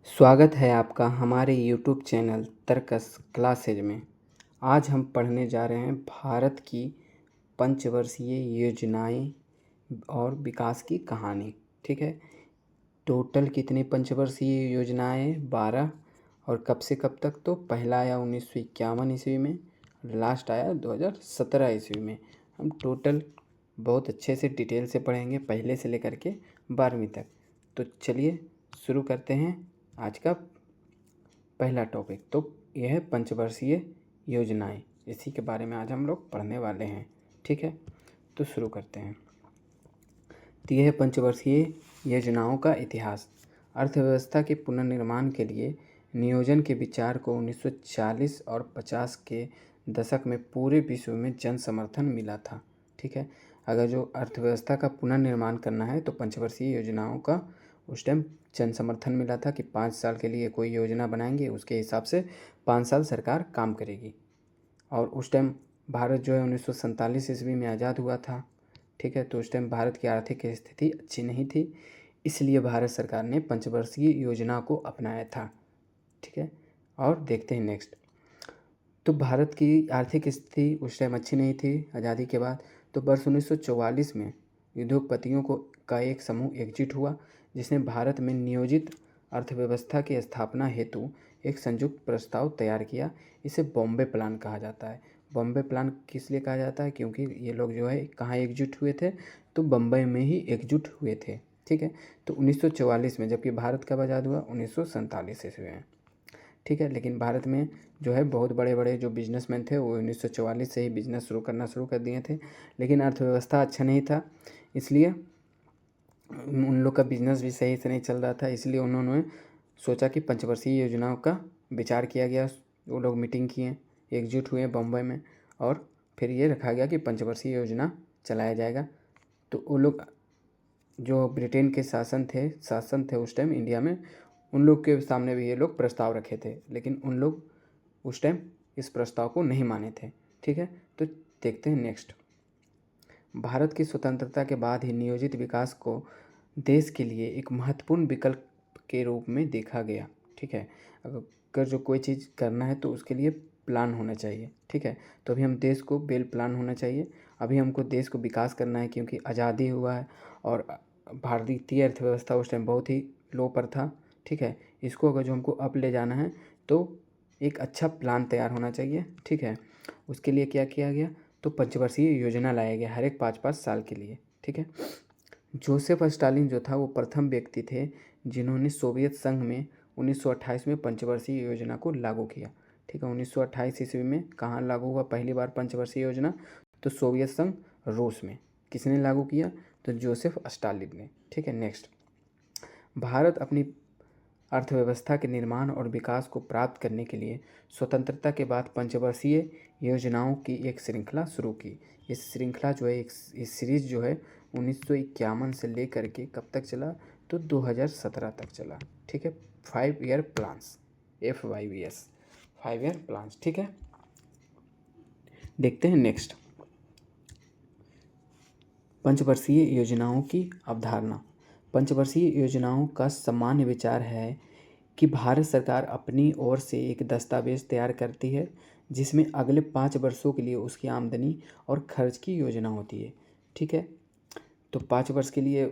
स्वागत है आपका हमारे यूट्यूब चैनल तर्कस क्लासेज में। आज हम पढ़ने जा रहे हैं भारत की पंचवर्षीय योजनाएं और विकास की कहानी। ठीक है, टोटल कितनी पंचवर्षीय योजनाएं? 12। और कब से कब तक? तो पहला आया 1951 ईस्वी में, लास्ट आया 2017 ईस्वी में। हम टोटल बहुत अच्छे से डिटेल से पढ़ेंगे, पहले से लेकर के 12वीं तक। तो चलिए शुरू करते हैं आज का पहला टॉपिक। तो यह है पंचवर्षीय योजनाएं, इसी के बारे में आज हम लोग पढ़ने वाले हैं। ठीक है, तो शुरू करते हैं। तो यह है पंचवर्षीय योजनाओं का इतिहास। अर्थव्यवस्था के पुनर्निर्माण के लिए नियोजन के विचार को 1940 और 50 के दशक में पूरे विश्व में जन समर्थन मिला था। ठीक है, अगर जो अर्थव्यवस्था का पुनर्निर्माण करना है तो पंचवर्षीय योजनाओं का उस टाइम जन समर्थन मिला था कि 5 साल के लिए कोई योजना बनाएंगे, उसके हिसाब से 5 साल सरकार काम करेगी। और उस टाइम भारत जो है 1947 ईस्वी में आज़ाद हुआ था। ठीक है, तो उस टाइम भारत की आर्थिक स्थिति अच्छी नहीं थी, इसलिए भारत सरकार ने पंचवर्षीय योजना को अपनाया था। ठीक है, और देखते हैं नेक्स्ट। तो भारत की आर्थिक स्थिति उस टाइम अच्छी नहीं थी आज़ादी के बाद। तो वर्ष 1944 में उद्योगपतियों का एक समूह एकजुट हुआ, जिसने भारत में नियोजित अर्थव्यवस्था की स्थापना हेतु एक संयुक्त प्रस्ताव तैयार किया। इसे बॉम्बे प्लान कहा जाता है। बॉम्बे प्लान किस लिए कहा जाता है? क्योंकि ये लोग जो है कहाँ एकजुट हुए थे? तो बम्बई में ही एकजुट हुए थे। ठीक है, तो 1944 में, जबकि भारत कब आज़ाद हुआ? 1947 ईस्वी में। ठीक है, लेकिन भारत में जो है बहुत बड़े बड़े जो बिजनेसमैन थे वो 1944 से ही बिजनेस शुरू कर दिए थे, लेकिन अर्थव्यवस्था अच्छा नहीं था, इसलिए उन लोग का बिजनेस भी सही से नहीं चल रहा था। इसलिए उन्होंने सोचा कि पंचवर्षीय योजनाओं का विचार किया गया। वो लोग मीटिंग किए, एकजुट हुए बम्बई में, और फिर ये रखा गया कि पंचवर्षीय योजना चलाया जाएगा। तो वो लोग जो ब्रिटेन के शासन थे उस टाइम इंडिया में, उन लोग के सामने भी ये लोग प्रस्ताव रखे थे, लेकिन उन लोग उस टाइम इस प्रस्ताव को नहीं माने थे। ठीक है, तो देखते हैं नेक्स्ट। भारत की स्वतंत्रता के बाद ही नियोजित विकास को देश के लिए एक महत्वपूर्ण विकल्प के रूप में देखा गया। ठीक है, अगर जो कोई चीज़ करना है तो उसके लिए प्लान होना चाहिए। ठीक है, तो अभी हम देश को वेल प्लान होना चाहिए। अभी हमको देश को विकास करना है, क्योंकि आज़ादी हुआ है और भारतीय अर्थव्यवस्था उस टाइम बहुत ही लो पर था। ठीक है, इसको अगर जो हमको अप ले जाना है तो एक अच्छा प्लान तैयार होना चाहिए। ठीक है, उसके लिए क्या किया गया? तो पंचवर्षीय योजना लाया गया, हर एक 5-5 साल के लिए। ठीक है, जोसेफ स्टालिन जो था वो प्रथम व्यक्ति थे जिन्होंने सोवियत संघ में 1928 में पंचवर्षीय योजना को लागू किया। ठीक है, 1928 ईस्वी में कहाँ लागू हुआ पहली बार पंचवर्षीय योजना? तो सोवियत संघ रूस में। किसने लागू किया? तो जोसेफ स्टालिन ने। ठीक है, नेक्स्ट। भारत अपनी अर्थव्यवस्था के निर्माण और विकास को प्राप्त करने के लिए स्वतंत्रता के बाद पंचवर्षीय योजनाओं की एक श्रृंखला शुरू की। इस श्रृंखला जो है इस सीरीज जो है 1951 से लेकर के कब तक चला? तो 2017 तक चला। ठीक है, 5 year plans, FYVS, 5 year plans. ठीक है, देखते हैं नेक्स्ट। पंचवर्षीय योजनाओं की अवधारणा। पंचवर्षीय योजनाओं का सामान्य विचार है कि भारत सरकार अपनी ओर से एक दस्तावेज तैयार करती है जिसमें अगले 5 वर्षों के लिए उसकी आमदनी और खर्च की योजना होती है। ठीक है, तो 5 वर्ष के लिए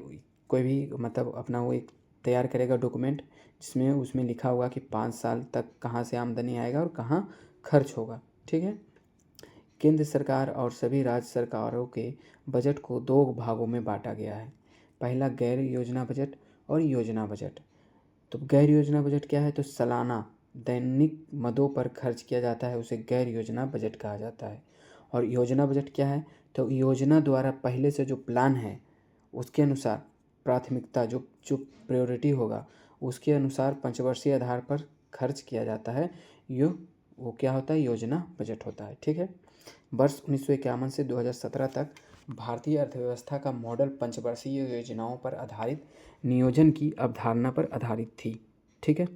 कोई भी मतलब अपना वो एक तैयार करेगा डॉक्यूमेंट, जिसमें उसमें लिखा होगा कि 5 साल तक कहाँ से आमदनी आएगा और कहाँ खर्च होगा। ठीक है, केंद्र सरकार और सभी राज्य सरकारों के बजट को 2 भागों में बांटा गया है। पहला गैर योजना बजट और योजना बजट। तो गैर योजना बजट क्या है? तो सालाना दैनिक मदों पर खर्च किया जाता है, उसे गैर योजना बजट कहा जाता है। और योजना बजट क्या है? तो योजना द्वारा पहले से जो प्लान है उसके अनुसार प्राथमिकता जो जो प्रायोरिटी होगा उसके अनुसार पंचवर्षीय आधार पर खर्च किया जाता है। वो क्या होता है? योजना बजट होता है। ठीक है, वर्ष 1951 से 2017 तक भारतीय अर्थव्यवस्था का मॉडल पंचवर्षीय योजनाओं पर आधारित नियोजन की अवधारणा पर आधारित थी। ठीक है,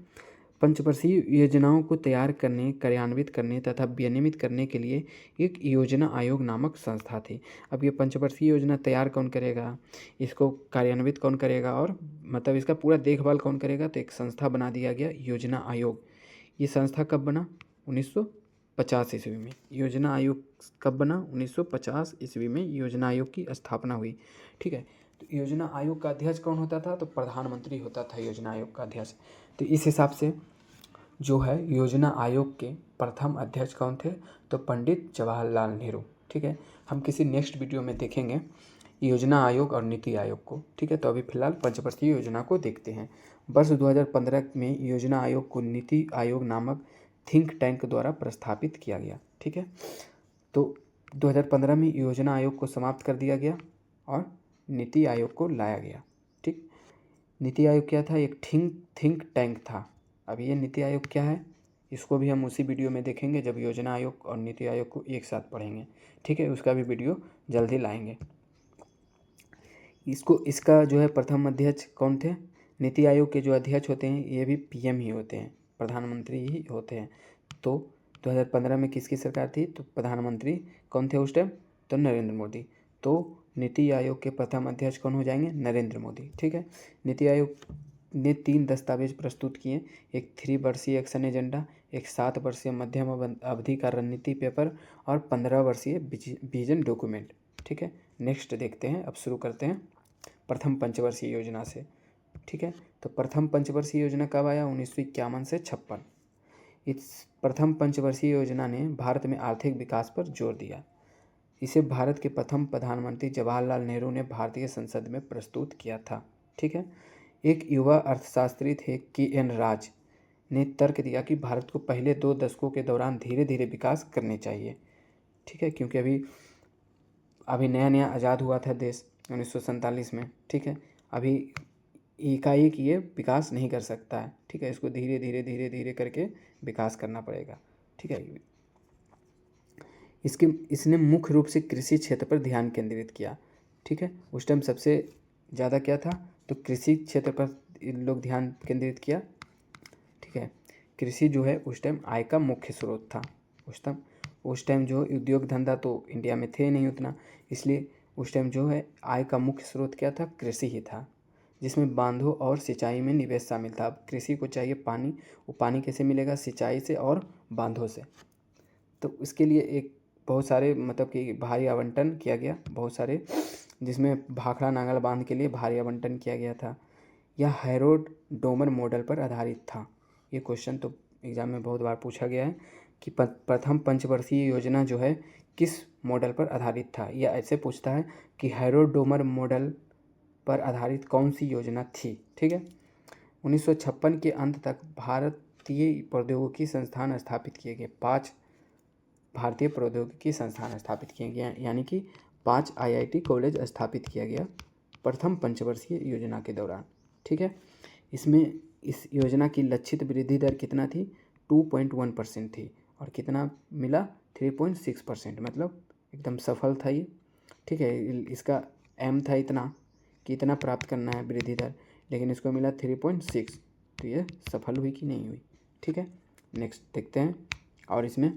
पंचवर्षीय योजनाओं को तैयार करने, कार्यान्वित करने तथा विनियमित करने के लिए एक योजना आयोग नामक संस्था थी। अब ये पंचवर्षीय योजना तैयार कौन करेगा, इसको कार्यान्वित कौन करेगा और मतलब इसका पूरा देखभाल कौन करेगा, तो एक संस्था बना दिया गया योजना आयोग। ये संस्था कब बना, 1950 ईस्वी में। योजना आयोग कब बना, 1950 ईस्वी में योजना आयोग की स्थापना हुई। ठीक है, तो योजना आयोग का अध्यक्ष कौन होता था, तो प्रधानमंत्री होता था योजना आयोग का अध्यक्ष। तो इस हिसाब से जो है योजना आयोग के प्रथम अध्यक्ष कौन थे, तो पंडित जवाहरलाल नेहरू। ठीक है, हम किसी नेक्स्ट वीडियो में देखेंगे योजना आयोग और नीति आयोग को। ठीक है, तो अभी फिलहाल पंचवर्षीय योजना को देखते हैं। वर्ष 2015 में योजना आयोग को नीति आयोग नामक थिंक टैंक द्वारा प्रस्थापित किया गया। ठीक है, तो 2015 में योजना आयोग को समाप्त कर दिया गया और नीति आयोग को लाया गया। ठीक, नीति आयोग क्या था, एक थिंक टैंक था। अब ये नीति आयोग क्या है, इसको भी हम उसी वीडियो में देखेंगे जब योजना आयोग और नीति आयोग को एक साथ पढ़ेंगे। ठीक है, उसका भी वीडियो जल्दी लाएंगे। इसका जो है प्रथम अध्यक्ष कौन थे, नीति आयोग के जो अध्यक्ष होते हैं ये भी पीएम ही होते हैं, प्रधानमंत्री ही होते हैं। तो 2015 में किसकी सरकार थी, तो प्रधानमंत्री कौन थे उस टाइम, तो नरेंद्र मोदी। तो नीति आयोग के प्रथम अध्यक्ष कौन हो जाएंगे, नरेंद्र मोदी। ठीक है, नीति आयोग ने 3 दस्तावेज प्रस्तुत किए, एक 3 वर्षीय एक्शन एजेंडा, एक 7 वर्षीय मध्यम अवधि का रणनीति पेपर और 15 वर्षीय विजन डॉक्यूमेंट। ठीक है, नेक्स्ट देखते हैं, अब शुरू करते हैं प्रथम पंचवर्षीय योजना से। ठीक है, तो प्रथम पंचवर्षीय योजना कब आया, 1951 से 56। इस प्रथम पंचवर्षीय योजना ने भारत में आर्थिक विकास पर जोर दिया। इसे भारत के प्रथम प्रधानमंत्री जवाहरलाल नेहरू ने भारतीय संसद में प्रस्तुत किया था। ठीक है, एक युवा अर्थशास्त्री थे KN राज ने तर्क दिया कि भारत को पहले 2 दशकों के दौरान धीरे धीरे विकास करने चाहिए। ठीक है, क्योंकि अभी नया नया आज़ाद हुआ था देश 1947 में। ठीक है, अभी एकाएक ये विकास नहीं कर सकता है। ठीक है, इसको धीरे धीरे करके विकास करना पड़ेगा। ठीक है, इसने मुख्य रूप से कृषि क्षेत्र पर ध्यान केंद्रित किया। ठीक है, उस टाइम सबसे ज़्यादा क्या था, तो कृषि क्षेत्र पर लोग ध्यान केंद्रित किया। ठीक है, कृषि जो है उस टाइम आय का मुख्य स्रोत था। उस टाइम जो उद्योग धंधा तो इंडिया में थे नहीं उतना, इसलिए उस टाइम जो है आय का मुख्य स्रोत क्या था, कृषि ही था, जिसमें बांधों और सिंचाई में निवेश शामिल था। अब कृषि को चाहिए पानी, वो पानी कैसे मिलेगा, सिंचाई से और बांधों से। तो इसके लिए एक बहुत सारे मतलब कि भारी आवंटन किया गया, बहुत सारे, जिसमें भाखड़ा नांगल बांध के लिए भारी आवंटन किया गया था। यह हैरोल्ड डोमर मॉडल पर आधारित था। ये क्वेश्चन तो एग्जाम में बहुत बार पूछा गया है कि प्रथम पंचवर्षीय योजना जो है किस मॉडल पर आधारित था। यह ऐसे पूछता है कि हैरोल्ड डोमर मॉडल पर आधारित कौन सी योजना थी। ठीक है, 1956 के अंत तक भारतीय प्रौद्योगिकी संस्थान स्थापित किए गए। 5 भारतीय प्रौद्योगिकी संस्थान स्थापित किए गए, यानी कि 5 IIT कॉलेज स्थापित किया गया प्रथम पंचवर्षीय योजना के दौरान। ठीक है, इसमें इस योजना की लक्षित वृद्धि दर कितना थी, 2.1% थी और कितना मिला, 3.6%, मतलब एकदम सफल था ये। ठीक है, इसका एम था इतना कि इतना प्राप्त करना है वृद्धि दर, लेकिन इसको मिला 3.6, तो ये सफल हुई कि नहीं हुई। ठीक है, नेक्स्ट देखते हैं। और इसमें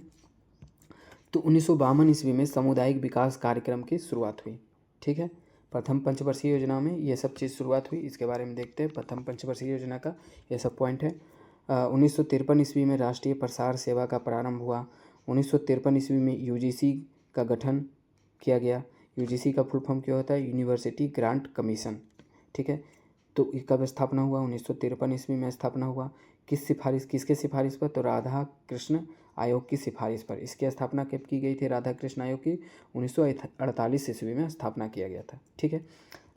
तो 1952 ईस्वी में सामुदायिक विकास कार्यक्रम की शुरुआत हुई। ठीक है, प्रथम पंचवर्षीय योजना में ये सब चीज़ शुरुआत हुई, इसके बारे में देखते हैं। प्रथम पंचवर्षीय योजना का ये सब पॉइंट है। 1953 ईस्वी में राष्ट्रीय प्रसार सेवा का प्रारंभ हुआ। 1953 ईस्वी में UGC का गठन किया गया। UGC का फुल फॉर्म क्या होता है, यूनिवर्सिटी ग्रांट कमीशन। ठीक है, तो कब स्थापना हुआ, 1953 ईस्वी में स्थापना हुआ। किसके सिफारिश पर, तो राधा कृष्ण आयोग की सिफारिश पर। इसकी स्थापना कब की गई थी, राधा कृष्ण आयोग की 1948 ईस्वी में स्थापना किया गया था। ठीक है,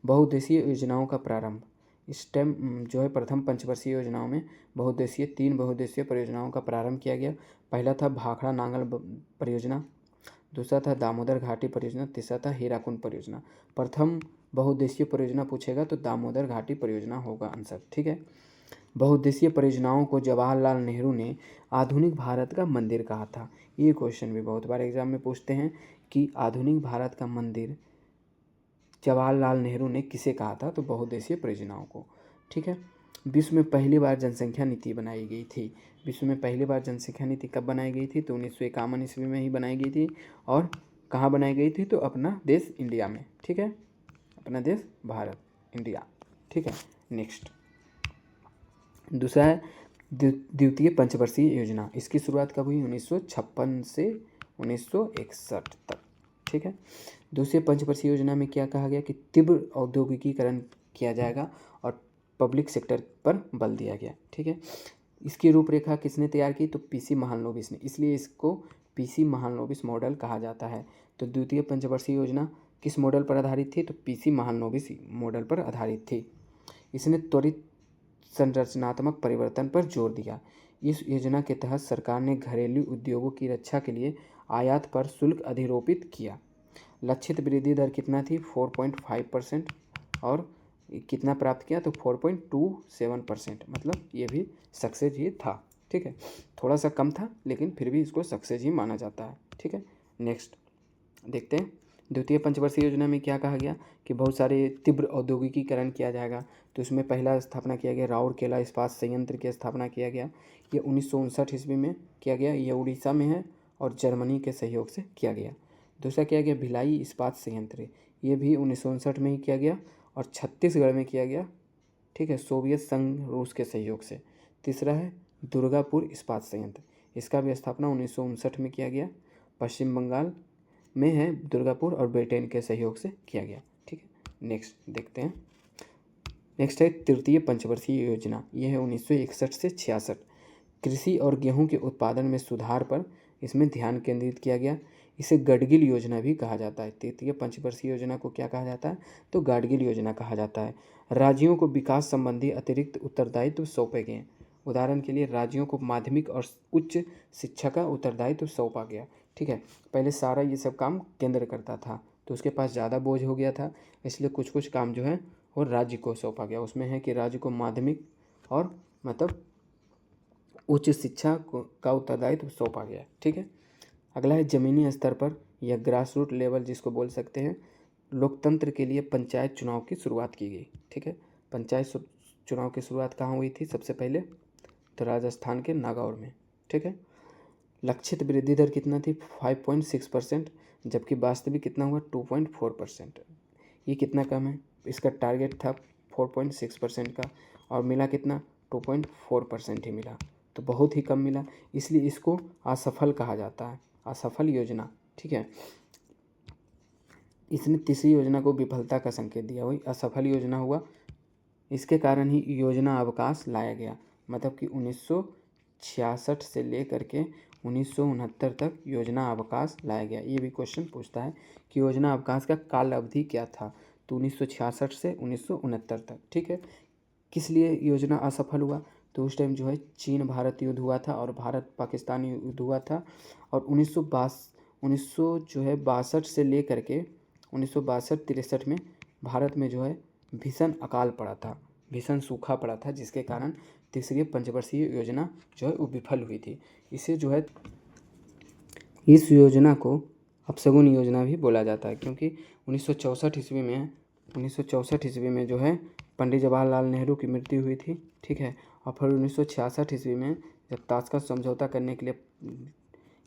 बहुउद्देशीय योजनाओं का प्रारंभ। इस टाइम जो है प्रथम पंचवर्षीय योजनाओं में बहुउद्देशीय 3 बहुउद्देशीय परियोजनाओं का प्रारंभ किया गया। पहला था भाखड़ा नांगल परियोजना, दूसरा था दामोदर घाटी परियोजना, तीसरा था हीराकुंड परियोजना। प्रथम बहुउद्देशीय परियोजना पूछेगा तो दामोदर घाटी परियोजना होगा आंसर। ठीक है, बहुउद्देशीय परियोजनाओं को जवाहरलाल नेहरू ने आधुनिक भारत का मंदिर कहा था। ये क्वेश्चन भी बहुत बार एग्जाम में पूछते हैं कि आधुनिक भारत का मंदिर जवाहरलाल नेहरू ने किसे कहा था, तो बहुउद्देशीय परियोजनाओं को। ठीक है, विश्व में पहली बार जनसंख्या नीति बनाई गई थी। विश्व में पहली बार जनसंख्या नीति कब बनाई गई थी? तो 1951 ईस्वी में ही बनाई गई थी। और कहाँ बनाई गई थी? तो अपना देश इंडिया में। ठीक है, अपना देश भारत, इंडिया। ठीक है, नेक्स्ट दूसरा है द्वितीय पंचवर्षीय योजना। इसकी शुरुआत कब हुई? 1956 से 1961 तक। ठीक है, दूसरी पंचवर्षीय योजना में क्या कहा गया कि तीव्र औद्योगिकीकरण किया जाएगा और पब्लिक सेक्टर पर बल दिया गया। ठीक है, इसकी रूपरेखा किसने तैयार की? तो पीसी महालनोबिस ने, इसलिए इसको पीसी महालनोबिस मॉडल कहा जाता है। तो द्वितीय पंचवर्षीय योजना किस मॉडल पर आधारित थी? तो पीसी महालनोबिस मॉडल पर आधारित थी। इसने त्वरित संरचनात्मक परिवर्तन पर जोर दिया। इस योजना के तहत सरकार ने घरेलू उद्योगों की रक्षा के लिए आयात पर शुल्क अधिरोपित किया। लक्षित वृद्धि दर कितना थी? 4.5%। और कितना प्राप्त किया? तो 4.27%। मतलब ये भी सक्सेस ही था। ठीक है, थोड़ा सा कम था लेकिन फिर भी इसको सक्सेस ही माना जाता है। ठीक है, नेक्स्ट देखते हैं द्वितीय पंचवर्षीय योजना में क्या कहा गया कि बहुत सारे तीव्र औद्योगिकीकरण किया जाएगा। तो इसमें पहला स्थापना किया गया राउरकेला इस्पात संयंत्र की स्थापना किया गया। ये 1959 ईस्वी में किया गया। ये उड़ीसा में है और जर्मनी के सहयोग से किया गया। दूसरा किया गया भिलाई इस्पात संयंत्र, ये भी 1959 में ही किया गया और छत्तीसगढ़ में किया गया। ठीक है, सोवियत संघ रूस के सहयोग से। तीसरा है दुर्गापुर इस्पात संयंत्र, इसका भी स्थापना 1959 में किया गया। पश्चिम बंगाल में है दुर्गापुर और ब्रिटेन के सहयोग से किया गया। ठीक है, नेक्स्ट देखते हैं। नेक्स्ट है तृतीय पंचवर्षीय योजना। यह है 1961 से 66। कृषि और गेहूं के उत्पादन में सुधार पर इसमें ध्यान केंद्रित किया गया। इसे गाडगिल योजना भी कहा जाता है। तृतीय पंचवर्षीय योजना को क्या कहा जाता है? तो गाडगिल योजना कहा जाता है। राज्यों को विकास संबंधी अतिरिक्त उत्तरदायित्व सौंपे गए। उदाहरण के लिए राज्यों को माध्यमिक और उच्च शिक्षा का उत्तरदायित्व सौंपा गया। ठीक है, पहले सारा ये सब काम केंद्र करता था तो उसके पास ज़्यादा बोझ हो गया था, इसलिए कुछ कुछ काम जो है वो राज्य को सौंपा गया। उसमें है कि राज्य को माध्यमिक और मतलब उच्च शिक्षा का उत्तरदायित्व सौंपा गया। ठीक है, अगला है ज़मीनी स्तर पर या ग्रास रूट लेवल जिसको बोल सकते हैं, लोकतंत्र के लिए पंचायत चुनाव की शुरुआत की गई। ठीक है, पंचायत चुनाव की शुरुआत कहाँ हुई थी? सबसे पहले तो राजस्थान के नागौर में। ठीक है, लक्षित वृद्धि दर कितना थी? 5.6%, जबकि वास्तविक कितना हुआ? 2.4%। ये कितना कम है? इसका टारगेट था 4.6% का और मिला कितना? 2.4% ही मिला, तो बहुत ही कम मिला, इसलिए इसको असफल कहा जाता है, असफल योजना। ठीक है, इसने तीसरी योजना को विफलता का संकेत दिया, वही असफल योजना हुआ। इसके कारण ही योजना अवकाश लाया गया, मतलब कि 1966 से लेकर के 1969 तक योजना अवकाश लाया गया। ये भी क्वेश्चन पूछता है कि योजना अवकाश का काल अवधि क्या था? तो 1966 से 1969 तक। ठीक है, किस लिए योजना असफल हुआ? तो उस टाइम जो है चीन भारत युद्ध हुआ था और भारत पाकिस्तान युद्ध हुआ था और 1962 से लेकर के 1962-63 में भारत में जो है भीषण अकाल पड़ा था, भीषण सूखा पड़ा था, जिसके कारण तीसरी पंचवर्षीय योजना जो है वो विफल हुई थी। इसे जो है इस योजना को अपशगुन योजना भी बोला जाता है, क्योंकि 1964 ईस्वी में जो है पंडित जवाहरलाल नेहरू की मृत्यु हुई थी। ठीक है, और फिर 1966 ईस्वी में जब ताशकंद समझौता करने के लिए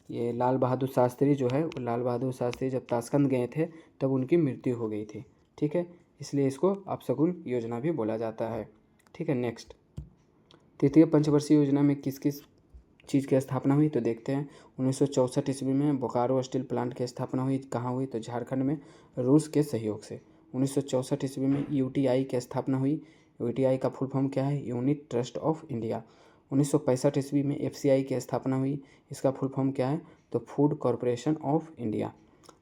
ये लाल बहादुर शास्त्री जब ताशकंद गए थे तब उनकी मृत्यु हो गई थी। ठीक है, इसलिए इसको अपशगुन योजना भी बोला जाता है। ठीक है, नेक्स्ट तृतीय पंचवर्षीय योजना में किस किस चीज़ की स्थापना हुई? तो देखते हैं। 1964 ईस्वी में बोकारो स्टील प्लांट की स्थापना हुई। कहाँ हुई? तो झारखंड में, रूस के सहयोग से। 1964 ईस्वी में यूटीआई की स्थापना हुई। यूटीआई का फुल फॉर्म क्या है? Unit trust of India. 1965 ईस्वी में एफसीआई की स्थापना हुई। इसका फुल फॉर्म क्या है? तो फूड कॉरपोरेशन ऑफ इंडिया।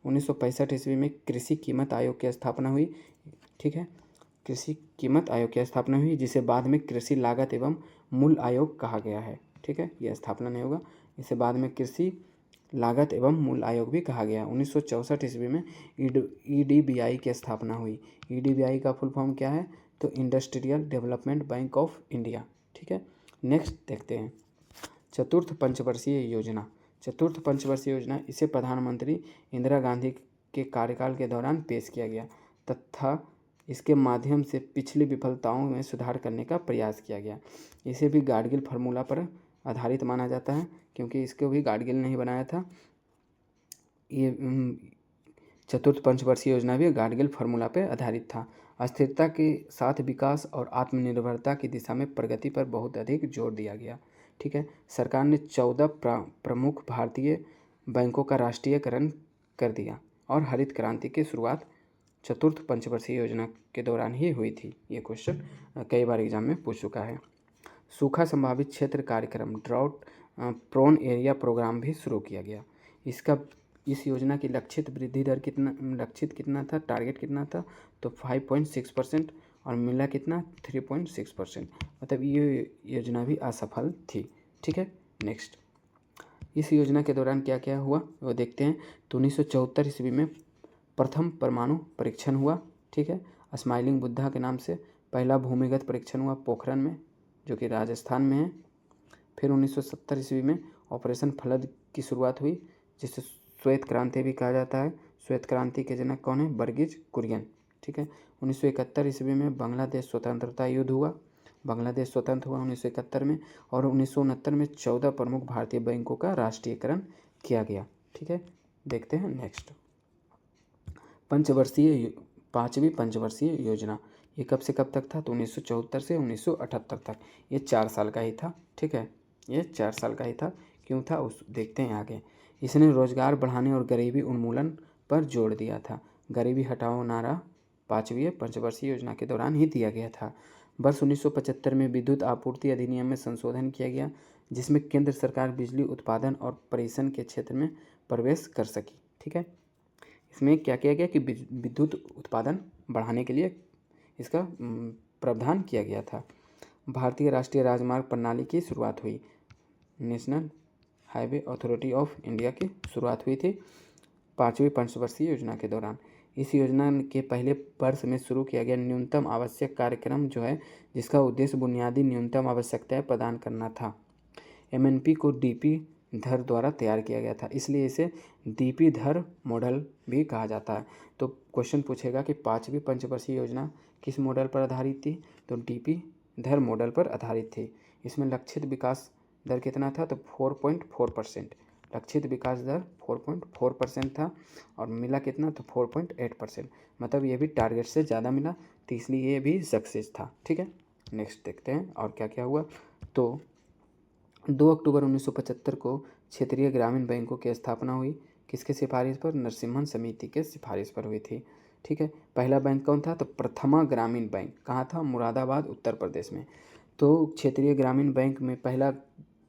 1965 ईस्वी में कृषि कीमत आयोग की स्थापना हुई। ठीक है, कृषि कीमत आयोग की स्थापना हुई, जिसे बाद में कृषि लागत एवं मूल्य आयोग कहा गया है। ठीक है, यह स्थापना नहीं होगा, इसे बाद में कृषि लागत एवं मूल्य आयोग भी कहा गया। 1964 ईस्वी में ईडीबीआई की स्थापना हुई। ईडीबीआई का फुल फॉर्म क्या है? तो industrial development bank of India. ठीक है, नेक्स्ट देखते हैं चतुर्थ पंचवर्षीय योजना। चतुर्थ पंचवर्षीय योजना इसे प्रधानमंत्री इंदिरा गांधी के कार्यकाल के दौरान पेश किया गया तथा इसके माध्यम से पिछली विफलताओं में सुधार करने का प्रयास किया गया। इसे भी गाडगिल फार्मूला पर आधारित माना जाता है, क्योंकि इसको भी गाडगिल ने ही बनाया था। ये चतुर्थ पंचवर्षीय योजना भी गाडगिल फार्मूला पर आधारित था। अस्थिरता के साथ विकास और आत्मनिर्भरता की दिशा में प्रगति पर बहुत अधिक जोर दिया गया। ठीक है। सरकार ने 14 प्रमुख भारतीय बैंकों का राष्ट्रीयकरण कर दिया और हरित क्रांति की शुरुआत चतुर्थ पंचवर्षीय योजना के दौरान ही हुई थी। ये क्वेश्चन कई बार एग्जाम में पूछ चुका है। सूखा संभावित क्षेत्र कार्यक्रम, ड्राउट प्रोन एरिया प्रोग्राम भी शुरू किया गया। इस योजना की लक्षित वृद्धि दर कितना था, टारगेट कितना था, तो 5.6% और मिला कितना 3.6%। मतलब ये योजना भी असफल थी। ठीक है। नेक्स्ट, इस योजना के दौरान क्या क्या हुआ वो देखते हैं। तो 1974 ईस्वी में प्रथम परमाणु परीक्षण हुआ। ठीक है। स्माइलिंग बुद्धा के नाम से पहला भूमिगत परीक्षण हुआ पोखरण में, जो कि राजस्थान में है। फिर 1970 ईस्वी में ऑपरेशन फ्लड की शुरुआत हुई, जिसे श्वेत क्रांति भी कहा जाता है। श्वेत क्रांति के जनक कौन है? वर्गीज कुरियन। ठीक है। 1971 ईस्वी में बांग्लादेश स्वतंत्रता युद्ध हुआ। बांग्लादेश स्वतंत्र हुआ 1971 में। और 1969 में 14 प्रमुख भारतीय बैंकों का राष्ट्रीयकरण किया गया। ठीक है। देखते हैं नेक्स्ट, पाँचवीं पंचवर्षीय योजना। ये कब से कब तक था? तो 1974 से 1978 तक। ये 4 साल का ही था। ठीक है। ये 4 साल का ही था। क्यों था उस देखते हैं आगे। इसने रोजगार बढ़ाने और गरीबी उन्मूलन पर जोर दिया था। गरीबी हटाओ नारा 5वीं पंचवर्षीय योजना के दौरान ही दिया गया था। वर्ष 1975 में विद्युत आपूर्ति अधिनियम में संशोधन किया गया, जिसमें केंद्र सरकार बिजली उत्पादन और परिवहन के क्षेत्र में प्रवेश कर सकी। ठीक है। इसमें क्या किया गया कि विद्युत उत्पादन बढ़ाने के लिए इसका प्रावधान किया गया था। भारतीय राष्ट्रीय राजमार्ग प्रणाली की शुरुआत हुई। National highway authority of India की शुरुआत हुई थी 5वीं पंचवर्षीय योजना के दौरान। इस योजना के पहले वर्ष में शुरू किया गया न्यूनतम आवश्यक कार्यक्रम जो है, जिसका उद्देश्य बुनियादी न्यूनतम आवश्यकताएं प्रदान करना था। एमएनपी को डीपी धर द्वारा तैयार किया गया था, इसलिए इसे डीपी धर मॉडल भी कहा जाता है। तो क्वेश्चन पूछेगा कि 5वीं पंचवर्षीय योजना किस मॉडल पर आधारित थी? तो डीपी धर मॉडल पर आधारित थी। इसमें लक्षित विकास दर कितना था? तो 4.4%। लक्षित विकास दर 4.4% था और मिला कितना? तो 4.8%। मतलब ये भी टारगेट से ज़्यादा मिला, तो इसलिए ये भी सक्सेस था। ठीक है। नेक्स्ट देखते हैं और क्या क्या हुआ। तो 2 अक्टूबर 1975 को क्षेत्रीय ग्रामीण बैंकों की स्थापना हुई। किसके सिफारिश पर? नरसिम्हन समिति के सिफारिश पर हुई थी। ठीक है। पहला बैंक कौन था? तो प्रथमा ग्रामीण बैंक। कहाँ था? मुरादाबाद, उत्तर प्रदेश में। तो क्षेत्रीय ग्रामीण बैंक में पहला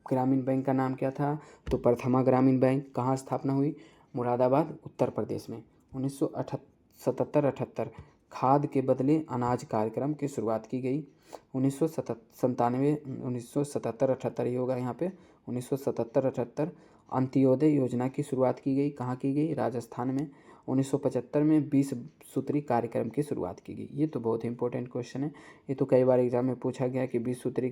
ग्रामीण बैंक का नाम क्या था? तो प्रथमा ग्रामीण बैंक। कहाँ स्थापना हुई? मुरादाबाद, उत्तर प्रदेश में। 1977-78 खाद के बदले अनाज कार्यक्रम की शुरुआत की गई। 1977-78 ही होगा यहाँ पे। 1977-78 अंत्योदय योजना की शुरुआत की गई। कहाँ की गई? राजस्थान में। 1975 में 20 सूत्री कार्यक्रम की शुरुआत की गई। ये तो बहुत इंपॉर्टेंट क्वेश्चन है। ये तो कई बार एग्जाम में पूछा गया कि 20 सूत्री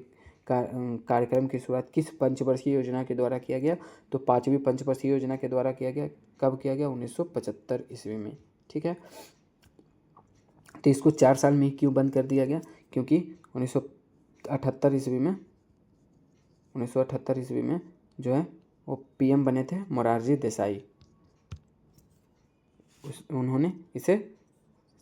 कार्यक्रम की शुरुआत किस पंचवर्षीय योजना के द्वारा किया गया? तो 5वीं पंचवर्षीय योजना के द्वारा किया गया। कब किया गया? 1975 ईस्वी में। ठीक है। तो इसको 4 साल में ही क्यों बंद कर दिया गया? क्योंकि 1978 ईस्वी में जो है वो पीएम बने थे मोरारजी देसाई। उन्होंने इसे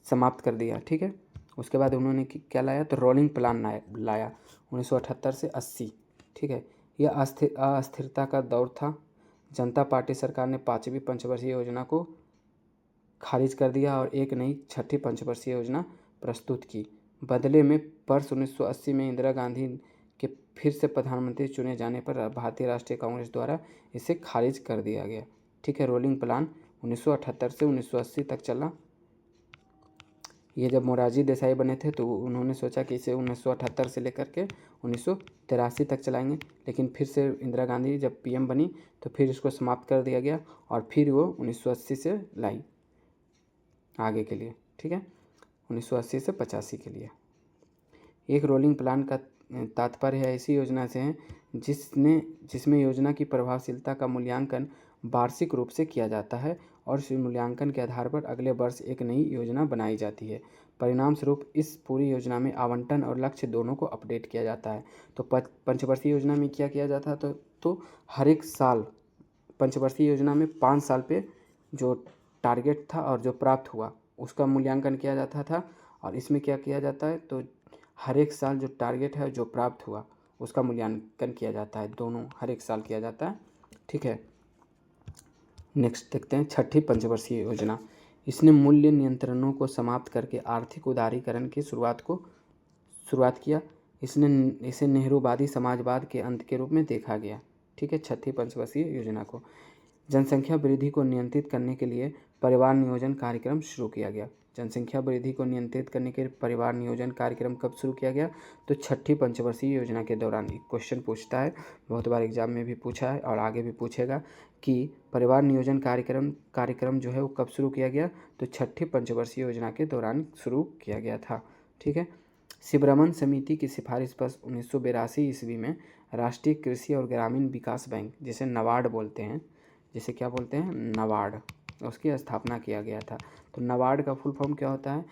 समाप्त कर दिया। ठीक है। उसके बाद उन्होंने क्या लाया? तो रोलिंग प्लान लाया 1978 से 80। ठीक है। यह अस्थिरता का दौर था। जनता पार्टी सरकार ने 5वीं पंचवर्षीय योजना को खारिज कर दिया और एक नई 6ठी पंचवर्षीय योजना प्रस्तुत की। बदले में वर्ष 1980 में इंदिरा गांधी के फिर से प्रधानमंत्री चुने जाने पर भारतीय राष्ट्रीय कांग्रेस द्वारा इसे खारिज कर दिया गया। ठीक है। रोलिंग प्लान 1978 से 1980 तक चला। ये जब मोरारजी देसाई बने थे तो उन्होंने सोचा कि इसे 1978 से लेकर के 1983 तक चलाएंगे, लेकिन फिर से इंदिरा गांधी जब पीएम बनी तो फिर इसको समाप्त कर दिया गया और फिर वो 1980 से लाई आगे के लिए। ठीक है। 1980 से 85 के लिए। एक रोलिंग प्लान का तात्पर्य है ऐसी योजना से है जिसमें योजना की प्रभावशीलता का मूल्यांकन वार्षिक रूप से किया जाता है और इस मूल्यांकन के आधार पर अगले वर्ष एक नई योजना बनाई जाती है। परिणाम स्वरूप इस पूरी योजना में आवंटन और लक्ष्य दोनों को अपडेट किया जाता है। तो पंचवर्षीय योजना में क्या किया जाता है, तो हर एक साल पंचवर्षीय योजना में 5 साल पे जो टारगेट था और जो प्राप्त हुआ उसका मूल्यांकन किया जाता था। और इसमें क्या किया जाता है, तो हर एक साल जो टारगेट है जो प्राप्त हुआ उसका मूल्यांकन किया जाता है, दोनों हर एक साल किया जाता है। ठीक है, नेक्स्ट देखते हैं छठी पंचवर्षीय योजना। इसने मूल्य नियंत्रणों को समाप्त करके आर्थिक उदारीकरण की शुरुआत किया। इसे नेहरूवादी समाजवाद के अंत के रूप में देखा गया। ठीक है, छठी पंचवर्षीय योजना को जनसंख्या वृद्धि को नियंत्रित करने के लिए परिवार नियोजन कार्यक्रम शुरू किया गया। जनसंख्या वृद्धि को नियंत्रित करने के लिए परिवार नियोजन कार्यक्रम कब शुरू किया गया, तो छठी पंचवर्षीय योजना के दौरान। एक क्वेश्चन पूछता है, बहुत बार एग्जाम में भी पूछा है और आगे भी पूछेगा कि परिवार नियोजन कार्यक्रम जो है वो कब शुरू किया गया, तो छठी पंचवर्षीय योजना के दौरान शुरू किया गया था। ठीक है, शिवरमन समिति की सिफारिश पर 1982 ईस्वी में राष्ट्रीय कृषि और ग्रामीण विकास बैंक, जिसे नबार्ड बोलते हैं, जिसे क्या बोलते हैं, नबार्ड, उसकी स्थापना किया गया था। तो नबार्ड का फुल फॉर्म क्या होता है,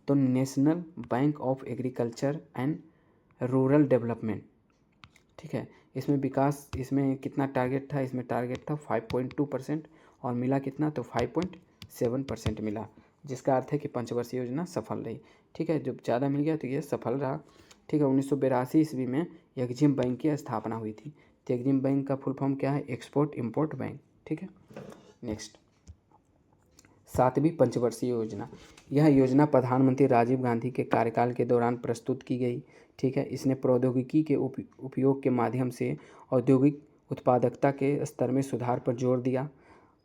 तो national bank of agriculture and rural development. ठीक है, इसमें कितना टारगेट था, इसमें टारगेट था 5.2% और मिला कितना, तो 5.7% मिला, जिसका अर्थ है कि पंचवर्षीय योजना सफल रही। ठीक है, जब ज़्यादा मिल गया तो ये सफल रहा। ठीक है, 1982 ईस्वी में एक्जिम बैंक की स्थापना हुई थी। तो एक्जिम बैंक का फुल फॉर्म क्या है, एक्सपोर्ट इम्पोर्ट बैंक। ठीक है, नेक्स्ट सातवीं पंचवर्षीय योजना। यह योजना प्रधानमंत्री राजीव गांधी के कार्यकाल के दौरान प्रस्तुत की गई। ठीक है, इसने प्रौद्योगिकी के उपयोग के माध्यम से औद्योगिक उत्पादकता के स्तर में सुधार पर जोर दिया।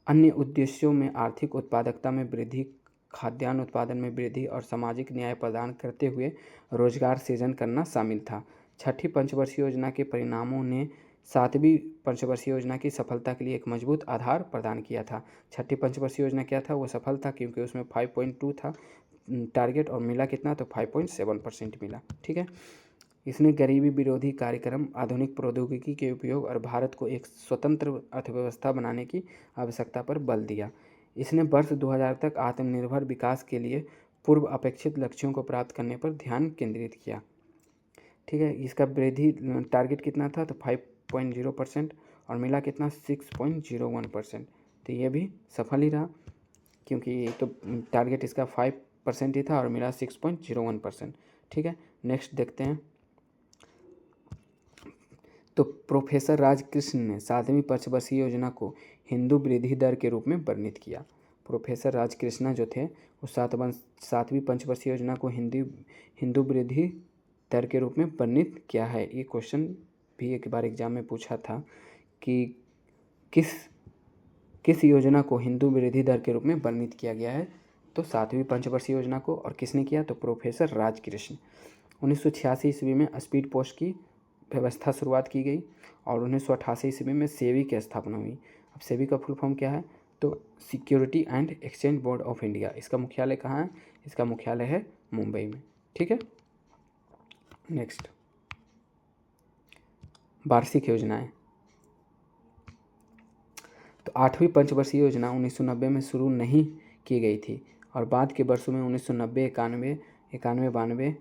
अन्य उद्देश्यों में आर्थिक उत्पादकता में वृद्धि, खाद्यान्न उत्पादन में वृद्धि और सामाजिक न्याय प्रदान करते हुए रोजगार सृजन करना शामिल था। छठी पंचवर्षीय योजना के परिणामों ने सातवीं पंचवर्षीय योजना की सफलता के लिए एक मजबूत आधार प्रदान किया था। छठी पंचवर्षीय योजना क्या था, वो सफल था क्योंकि उसमें 5.2 था टारगेट और मिला कितना, तो 5.7% मिला। ठीक है, इसने गरीबी विरोधी कार्यक्रम, आधुनिक प्रौद्योगिकी के उपयोग और भारत को एक स्वतंत्र अर्थव्यवस्था बनाने की आवश्यकता पर बल दिया। इसने वर्ष 2000 तक आत्मनिर्भर विकास के लिए पूर्व अपेक्षित लक्ष्यों को प्राप्त करने पर ध्यान केंद्रित किया। ठीक है, इसका वृद्धि टारगेट कितना था, तो 5.0% और मिला कितना, 6.01%। तो ये भी सफल ही रहा क्योंकि तो टारगेट इसका 5% ही था और मिला 6.01%। ठीक है, नेक्स्ट देखते हैं। तो प्रोफेसर राजकृष्ण ने सातवीं पंचवर्षीय योजना को हिंदू वृद्धि दर के रूप में वर्णित किया। प्रोफेसर राजकृष्ण जो थे वो सातवीं पंचवर्षीय योजना को हिंदू वृद्धि दर के रूप में वर्णित किया है। ये क्वेश्चन भी एक बार एग्जाम में पूछा था कि किस योजना को हिंदू वृद्धि दर के रूप में वर्णित किया गया है, तो सातवीं पंचवर्षीय योजना को। और किसने किया, तो प्रोफेसर राजकृष्ण। 1986 ईस्वी में स्पीड पोस्ट की व्यवस्था शुरुआत की गई और 1988 ईस्वी में सेबी की स्थापना हुई। अब सेबी का फुल फॉर्म क्या है, तो security and exchange board of India. इसका मुख्यालय कहाँ है, इसका मुख्यालय है मुंबई में। ठीक है, नेक्स्ट वार्षिक योजनाएं। तो आठवीं पंचवर्षीय योजना 1990 में शुरू नहीं की गई थी और बाद के वर्षों में 1990, 91, 92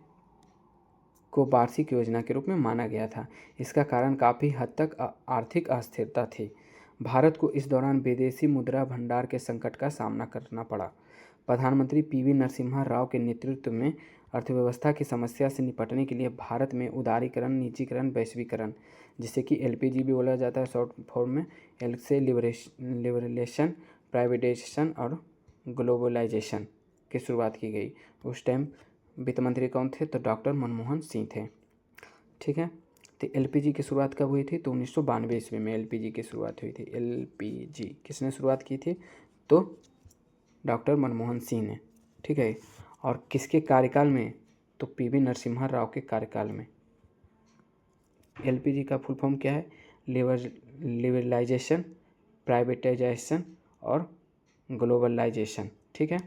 को वार्षिक योजना के रूप में माना गया था। इसका कारण काफ़ी हद तक आर्थिक अस्थिरता थी। भारत को इस दौरान विदेशी मुद्रा भंडार के संकट का सामना करना पड़ा। प्रधानमंत्री पीवी नरसिम्हा राव के नेतृत्व में अर्थव्यवस्था की समस्या से निपटने के लिए भारत में उदारीकरण, निजीकरण, वैश्वीकरण, जिसे कि एलपीजी भी बोला जाता है शॉर्ट फॉर्म में, एल से लिबरेशन, प्राइवेटाइजेशन और ग्लोबलाइजेशन की शुरुआत की गई। उस टाइम वित्त मंत्री कौन थे, तो डॉक्टर मनमोहन सिंह थे। ठीक है, तो एलपीजी की शुरुआत कब हुई थी, तो 1992 ईस्वी में एलपीजी की शुरुआत हुई थी। एलपीजी किसने शुरुआत की थी, तो डॉक्टर मनमोहन सिंह ने। ठीक है, और किसके कार्यकाल में, तो पीवी नरसिम्हा राव के कार्यकाल में। एलपीजी का फुल फॉर्म क्या है, लिबरलाइजेशन, प्राइवेटाइजेशन और ग्लोबलाइजेशन। ठीक है,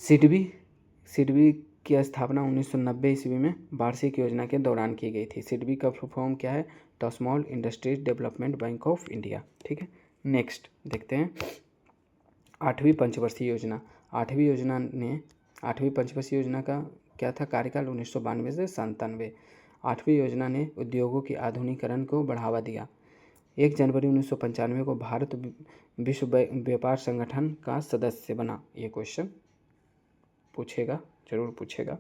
सिडबी की स्थापना 1990 ईस्वी में वार्षिक योजना के दौरान की गई थी। सिडबी का फुल फॉर्म क्या है, तो small industries development bank of India. ठीक है, नेक्स्ट देखते हैं आठवीं पंचवर्षीय योजना। आठवीं पंचवर्षीय योजना का क्या था कार्यकाल 1992 से 97। आठवीं योजना ने उद्योगों के आधुनिकीकरण को बढ़ावा दिया। 1 जनवरी 1995 को भारत विश्व व्यापार संगठन का सदस्य बना। ये क्वेश्चन पूछेगा, जरूर पूछेगा,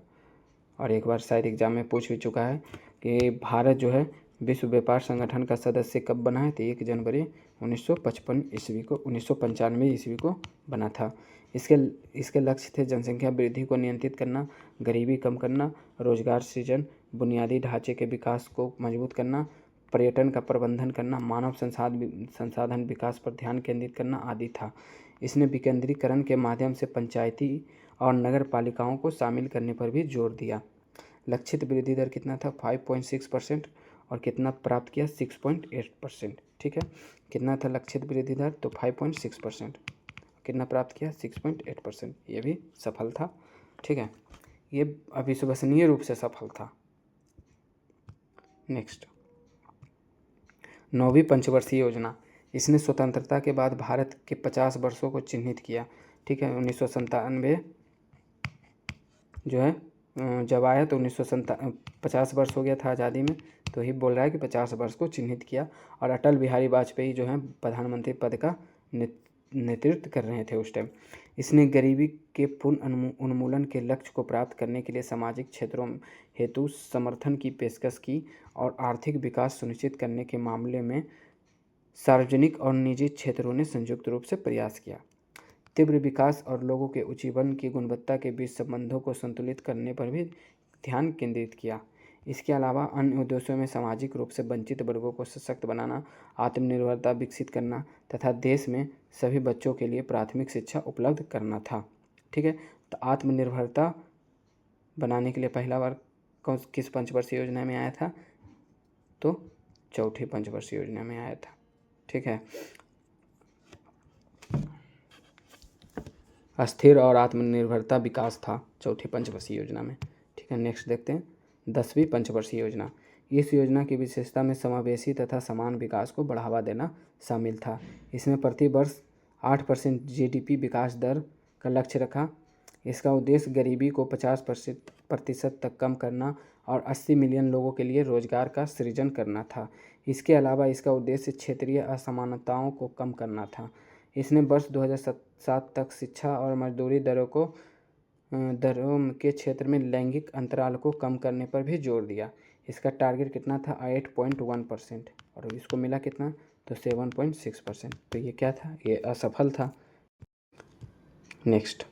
और एक बार शायद एग्जाम में पूछ भी चुका है कि भारत जो है विश्व व्यापार संगठन का सदस्य कब बना है, तो 1 जनवरी 1955 ईस्वी को 1995 ईस्वी को बना था। इसके लक्ष्य थे संख्या वृद्धि को नियंत्रित करना, गरीबी कम करना, रोजगार सृजन, बुनियादी ढांचे के विकास को मजबूत करना, पर्यटन का प्रबंधन करना, मानव संसाधन विकास पर ध्यान केंद्रित करना आदि था। इसने विकेंद्रीकरण के माध्यम से पंचायती और नगर पालिकाओं को शामिल करने पर भी जोर दिया। लक्षित वृद्धि दर कितना था 5.6% और कितना प्राप्त किया 6.8%। ठीक है, कितना था लक्षित वृद्धि दर, तो 5.6%, कितना प्राप्त किया 6.8%। ये भी सफल था। ठीक है, ये अविश्वसनीय रूप से सफल था। नेक्स्ट, 9वीं पंचवर्षीय योजना। इसने स्वतंत्रता के बाद भारत के 50 वर्षों को चिन्हित किया। ठीक है, 1997 जो है जब आया तो 50 वर्ष हो गया था आज़ादी में, तो ही बोल रहा है कि 50 वर्ष को चिन्हित किया। और अटल बिहारी वाजपेयी जो है प्रधानमंत्री पद का नेतृत्व कर रहे थे उस टाइम। इसने गरीबी के पूर्ण उन्मूलन के लक्ष्य को प्राप्त करने के लिए सामाजिक क्षेत्रों हेतु समर्थन की पेशकश की और आर्थिक विकास सुनिश्चित करने के मामले में सार्वजनिक और निजी क्षेत्रों ने संयुक्त रूप से प्रयास किया। तीव्र विकास और लोगों के उच्च जीवन की गुणवत्ता के बीच संबंधों को संतुलित करने पर भी ध्यान केंद्रित किया। इसके अलावा अन्य उद्देश्यों में सामाजिक रूप से वंचित वर्गों को सशक्त बनाना, आत्मनिर्भरता विकसित करना तथा देश में सभी बच्चों के लिए प्राथमिक शिक्षा उपलब्ध करना था। ठीक है, तो आत्मनिर्भरता बनाने के लिए पहला बार किस पंचवर्षीय योजना में आया था, तो चौथी पंचवर्षीय योजना में आया था। ठीक है, अस्थिर और आत्मनिर्भरता विकास था चौथी पंचवर्षीय योजना में। ठीक है, नेक्स्ट देखते हैं 10वीं पंचवर्षीय योजना। इस योजना की विशेषता में समावेशी तथा समान विकास को बढ़ावा देना शामिल था। इसमें प्रति वर्ष 8% GDP विकास दर का लक्ष्य रखा। इसका उद्देश्य गरीबी को 50% तक कम करना और 80 मिलियन लोगों के लिए रोजगार का सृजन करना था। इसके अलावा इसका उद्देश्य क्षेत्रीय असमानताओं को कम करना था। इसने वर्ष 2007 तक शिक्षा और मजदूरी दरों के क्षेत्र में लैंगिक अंतराल को कम करने पर भी जोर दिया। इसका टारगेट कितना था 8.1% और इसको मिला कितना, तो 7.6%। तो ये क्या था, ये असफल था। नेक्स्ट,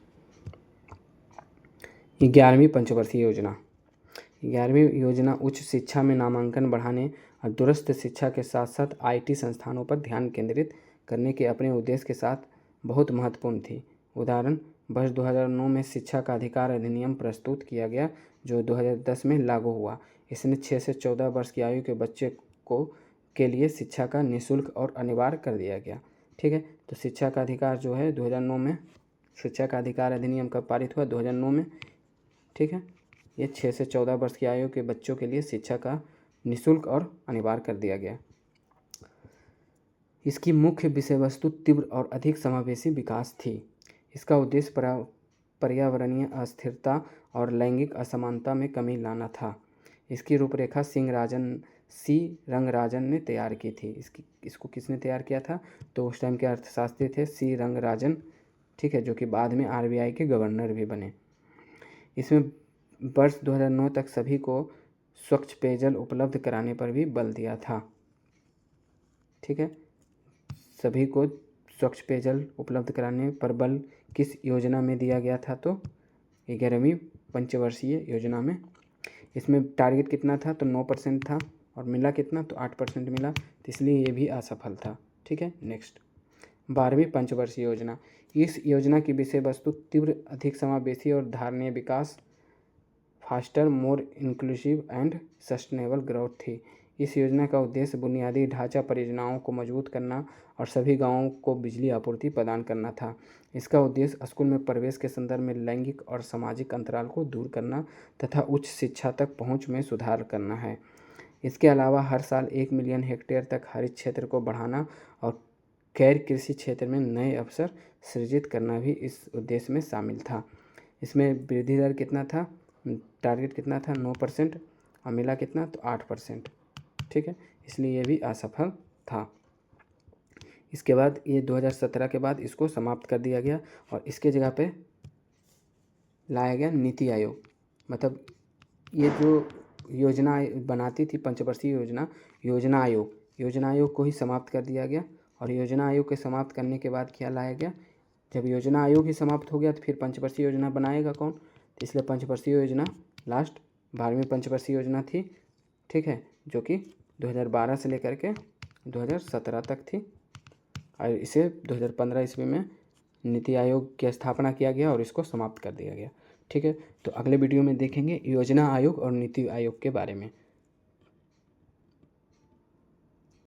11वीं पंचवर्षीय योजना। 11वीं योजना उच्च शिक्षा में नामांकन बढ़ाने और दूरस्थ शिक्षा के साथ साथ IT संस्थानों पर ध्यान केंद्रित करने के अपने उद्देश्य के साथ बहुत महत्वपूर्ण थी। उदाहरण, वर्ष 2009 में शिक्षा का अधिकार अधिनियम प्रस्तुत किया गया जो 2010 में लागू हुआ। इसने 6 से 14 वर्ष की आयु के बच्चे के लिए शिक्षा का निःशुल्क और अनिवार्य कर दिया गया। ठीक है, तो शिक्षा का अधिकार जो है 2009 में, शिक्षा का अधिकार अधिनियम कब पारित हुआ, 2009 में। ठीक है, ये 6 से 14 वर्ष की आयु के बच्चों के लिए शिक्षा का निःशुल्क और अनिवार्य कर दिया गया। इसकी मुख्य विषय वस्तु तीव्र और अधिक समावेशी विकास थी। इसका उद्देश्य पर्यावरणीय अस्थिरता और लैंगिक असमानता में कमी लाना था। इसकी रूपरेखा सी रंगराजन ने तैयार की थी। इसको किसने तैयार किया था, तो उस टाइम के अर्थशास्त्री थे सी रंगराजन। ठीक है, जो कि बाद में RBI के गवर्नर भी बने। इसमें वर्ष 2009 तक सभी को स्वच्छ पेयजल उपलब्ध कराने पर भी बल दिया था। ठीक है, सभी को स्वच्छ पेयजल उपलब्ध कराने पर बल किस योजना में दिया गया था, तो 11वीं पंचवर्षीय योजना में। इसमें टारगेट कितना था, तो 9% था और मिला कितना, तो 8% मिला, तो इसलिए ये भी असफल था। ठीक है, नेक्स्ट, 12वीं पंचवर्षीय योजना। इस योजना की विषय वस्तु तीव्र, अधिक समावेशी और धारणीय विकास, faster, more inclusive and sustainable growth थी। इस योजना का उद्देश्य बुनियादी ढांचा परियोजनाओं को मजबूत करना और सभी गांवों को बिजली आपूर्ति प्रदान करना था। इसका उद्देश्य स्कूल में प्रवेश के संदर्भ में लैंगिक और सामाजिक अंतराल को दूर करना तथा उच्च शिक्षा तक पहुंच में सुधार करना है। इसके अलावा हर साल 1 मिलियन हेक्टेयर तक हरित क्षेत्र को बढ़ाना और गैर कृषि क्षेत्र में नए अवसर सृजित करना भी इस उद्देश्य में शामिल था। इसमें वृद्धि दर कितना था, टारगेट कितना था 9%, और मिला कितना तो 8%। ठीक है, इसलिए ये भी असफल था। इसके बाद ये 2017 के बाद इसको समाप्त कर दिया गया और इसके जगह पे लाया गया नीति आयोग। मतलब ये जो योजना बनाती थी पंचवर्षीय योजना आयोग को ही समाप्त कर दिया गया। और योजना आयोग के समाप्त करने के बाद क्या लाया गया, जब योजना आयोग ही समाप्त हो गया तो फिर पंचवर्षीय योजना बनाएगा कौन, तो इसलिए पंचवर्षीय योजना लास्ट 12वीं पंचवर्षीय योजना थी। ठीक है, जो कि 2012 से लेकर के 2017 तक थी और इसे 2015 ईस्वी में नीति आयोग की स्थापना किया गया और इसको समाप्त कर दिया गया। ठीक है, तो अगले वीडियो में देखेंगे योजना आयोग और नीति आयोग के बारे में।